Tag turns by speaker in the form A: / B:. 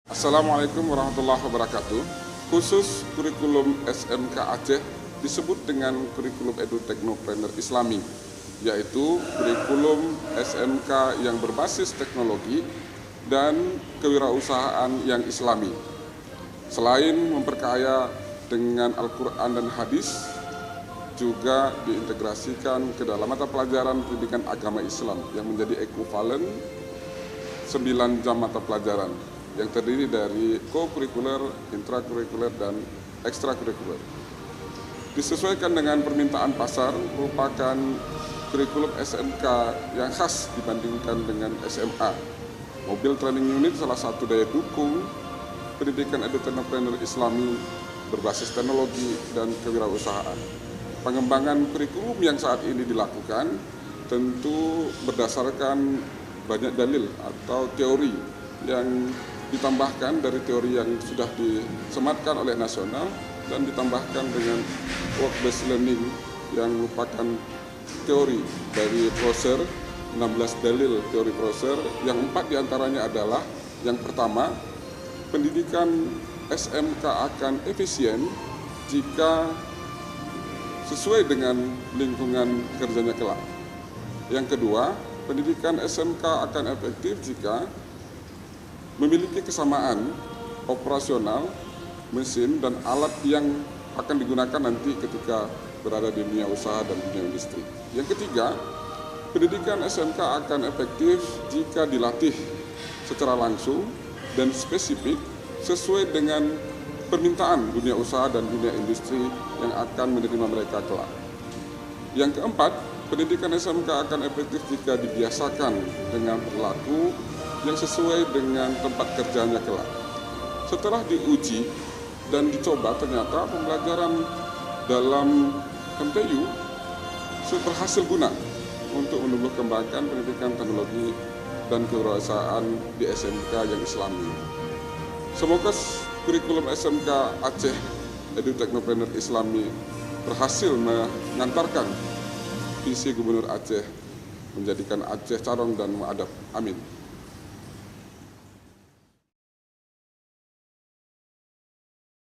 A: Assalamualaikum warahmatullahi wabarakatuh. Khusus kurikulum SMK Aceh disebut dengan kurikulum Edu-Teknopreneur Islami, yaitu kurikulum SMK yang berbasis teknologi dan kewirausahaan yang islami. Selain memperkaya dengan Al-Quran dan Hadis, juga diintegrasikan ke dalam mata pelajaran pendidikan agama Islam yang menjadi ekuivalen 9 jam mata pelajaran yang terdiri dari co-kurikuler, intrakurikuler, dan ekstrakurikuler. Disesuaikan dengan permintaan pasar, merupakan kurikulum SMK yang khas dibandingkan dengan SMA. Mobile Training Unit salah satu daya dukung pendidikan Edu-Teknopreneur Islami berbasis teknologi dan kewirausahaan. Pengembangan kurikulum yang saat ini dilakukan tentu berdasarkan banyak dalil atau teori yang ditambahkan dari teori yang sudah disematkan oleh nasional dan ditambahkan dengan work-based learning yang merupakan teori dari Prosser, 16 dalil teori Prosser, yang 4 diantaranya adalah: yang pertama, pendidikan SMK akan efisien jika sesuai dengan lingkungan kerjanya kelak. Yang kedua, pendidikan SMK akan efektif jika memiliki kesamaan operasional, mesin, dan alat yang akan digunakan nanti ketika berada di dunia usaha dan dunia industri. Yang ketiga, pendidikan SMK akan efektif jika dilatih secara langsung dan spesifik sesuai dengan permintaan dunia usaha dan dunia industri yang akan menerima mereka kelak. Yang keempat, pendidikan SMK akan efektif jika dibiasakan dengan perilaku yang sesuai dengan tempat kerjanya kelak. Setelah diuji dan dicoba, ternyata pembelajaran dalam MTU berhasil guna untuk menumbuh kembangkan pendidikan teknologi dan kewirausahaan di SMK yang islami. Semoga kurikulum SMK Aceh Edu-Teknopreneur Islami berhasil mengantarkan visi Gubernur Aceh menjadikan Aceh carong dan muadab. Amin.